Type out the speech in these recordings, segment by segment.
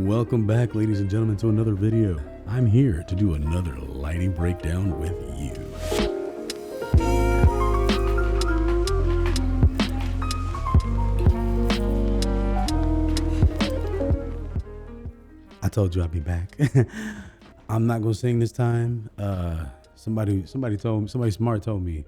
Welcome back, ladies and gentlemen, to another video. I'm here to do another lighting breakdown with you. I told you I'd be back. I'm not gonna sing this time. Somebody smart told me,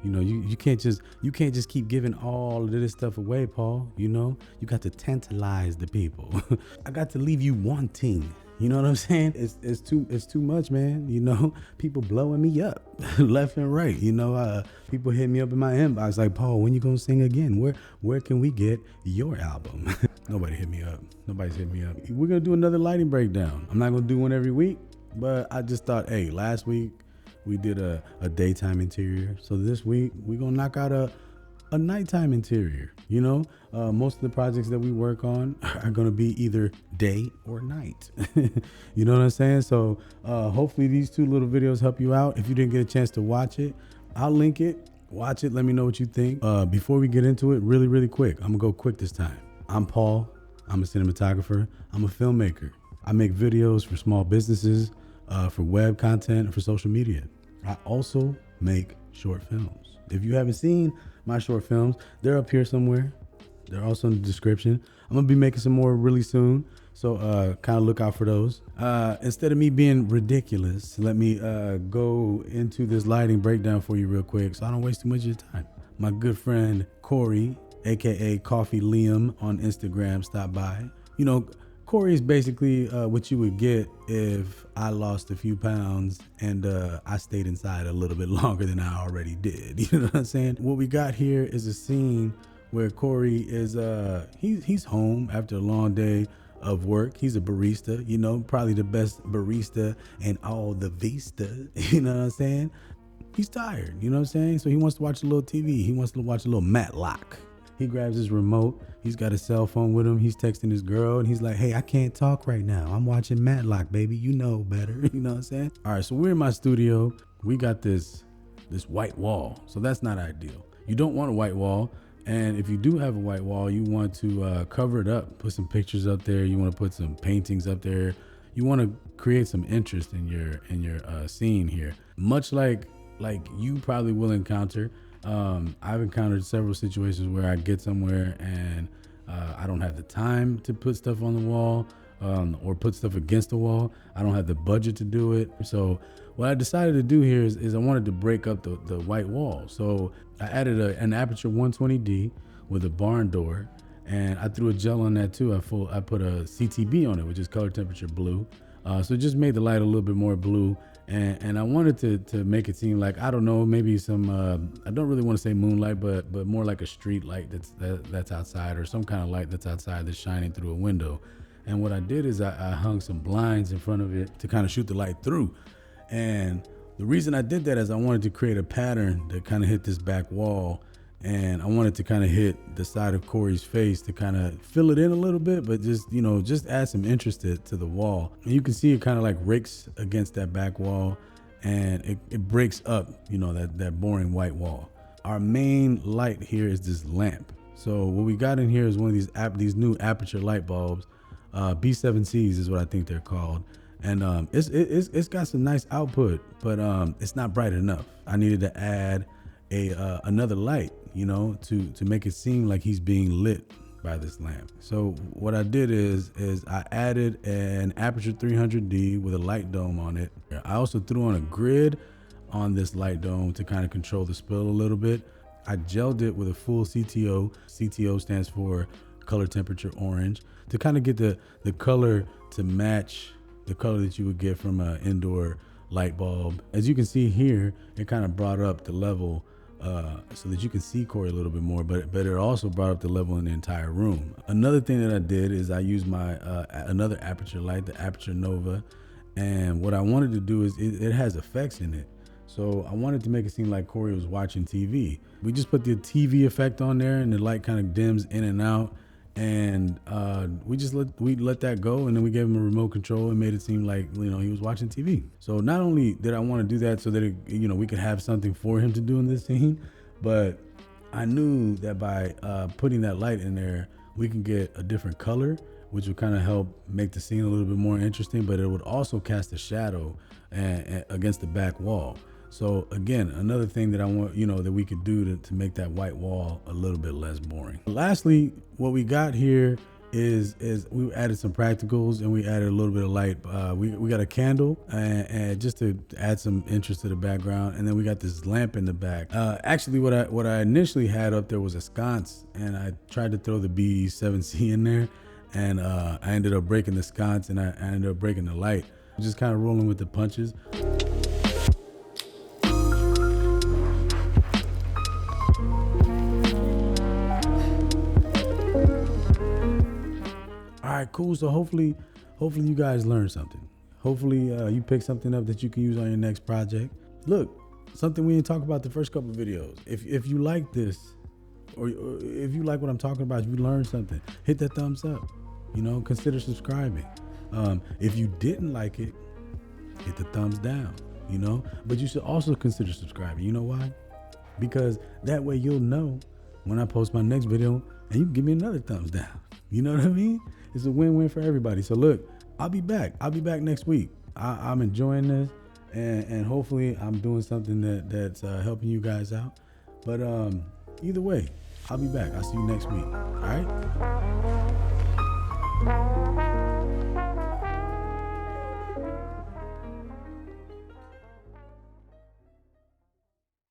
you know, you can't just keep giving all of this stuff away, Paul. You know, you got to tantalize the people. I got to leave you wanting. You know what I'm saying? It's too much, man. You know, people blowing me up left and right. You know, people hit me up in my inbox like, Paul, when you gonna sing again? Where can we get your album? Nobody hit me up. Nobody's hit me up. We're gonna do another lighting breakdown. I'm not gonna do one every week, but I just thought, hey, last week we did a daytime interior. So this week we're gonna knock out a nighttime interior. You know, most of the projects that we work on are gonna be either day or night. You know what I'm saying? So hopefully these two little videos help you out. If you didn't get a chance to watch it, I'll link it. Watch it. Let me know what you think. Before we get into it, really quick, I'm gonna go quick this time. I'm Paul. I'm a cinematographer. I'm a filmmaker. I make videos for small businesses, for web content, and for social media. I also make short films. If you haven't seen my short films, they're up here somewhere. They're also in the description. I'm gonna be making some more really soon, so kind of look out for those. Instead of me being ridiculous, let me go into this lighting breakdown for you real quick so I don't waste too much of your time. My good friend Corey, aka Coffee Liam on Instagram, stopped by. You know, Corey is basically what you would get if I lost a few pounds and I stayed inside a little bit longer than I already did. You know what I'm saying? What we got here is a scene where Corey is he's home after a long day of work. He's a barista, you know, probably the best barista in all the Vista. You know what I'm saying? He's tired, you know what I'm saying? So he wants to watch a little TV. He wants to watch a little Matlock. He grabs his remote. He's got his cell phone with him. He's texting his girl and he's like, hey, I can't talk right now. I'm watching Matlock, baby. You know better. You know what I'm saying? All right, so we're in my studio. We got this white wall. So that's not ideal. You don't want a white wall. And if you do have a white wall, you want to cover it up, put some pictures up there. You want to put some paintings up there. You want to create some interest in your scene here. Much like you probably will encounter. I've encountered several situations where I get somewhere and I don't have the time to put stuff on the wall or put stuff against the wall. I don't have the budget to do it. So what I decided to do here is I wanted to break up the white wall. So I added an aperture 120D with a barn door, and I threw a gel on that too. I put a CTB on it, which is color temperature blue. So it just made the light a little bit more blue. And I wanted to make it seem like, I don't know, maybe some, I don't really want to say moonlight, but more like a street light that's outside, or some kind of light that's outside that's shining through a window. And what I did is I hung some blinds in front of it to kind of shoot the light through. And the reason I did that is I wanted to create a pattern that kind of hit this back wall. And I wanted to kind of hit the side of Corey's face to kind of fill it in a little bit, but just, you know, just add some interest to the wall. And you can see it kind of like rakes against that back wall, and it breaks up, you know, that boring white wall. Our main light here is this lamp. So what we got in here is one of these new aperture light bulbs. B7Cs is what I think they're called. And it's got some nice output, but it's not bright enough. I needed to add another light, you know, to make it seem like he's being lit by this lamp. So what I did is I added an aperture 300D with a light dome on it. I also threw on a grid on this light dome to kind of control the spill a little bit. I gelled it with a full CTO. CTO stands for color temperature orange, to kind of get the color to match the color that you would get from an indoor light bulb. As you can see here, it kind of brought up the level so that you can see Corey a little bit more, but it also brought up the level in the entire room. Another thing that I did is I used my another aperture light, the Aperture Nova, and what I wanted to do is it has effects in it. So I wanted to make it seem like Corey was watching TV. We just put the TV effect on there, and the light kind of dims in and out. And we let that go, and then we gave him a remote control and made it seem like, you know, he was watching TV. So not only did I want to do that so that we could have something for him to do in this scene, but I knew that by putting that light in there, we can get a different color, which would kind of help make the scene a little bit more interesting, but it would also cast a shadow against the back wall. So again, another thing that I want, that we could do to make that white wall a little bit less boring. Lastly, what we got here is we added some practicals and we added a little bit of light. We got a candle and just to add some interest to the background, and then we got this lamp in the back. Actually, what I initially had up there was a sconce, and I tried to throw the BE7C in there, and I ended up breaking the sconce, and I ended up breaking the light. Just kind of rolling with the punches. All right, cool. So hopefully you guys learned something. Hopefully you pick something up that you can use on your next project. Look, something we didn't talk about the first couple of videos. If you like this, or if you like what I'm talking about, if you learned something, hit that thumbs up. Consider subscribing. If you didn't like it, hit the thumbs down. But you should also consider subscribing. You know why? Because that way you'll know when I post my next video, and you can give me another thumbs down. You know what I mean? It's a win-win for everybody. So look, I'll be back. I'll be back next week. I'm enjoying this, and hopefully I'm doing something that's helping you guys out. But either way, I'll be back. I'll see you next week. All right?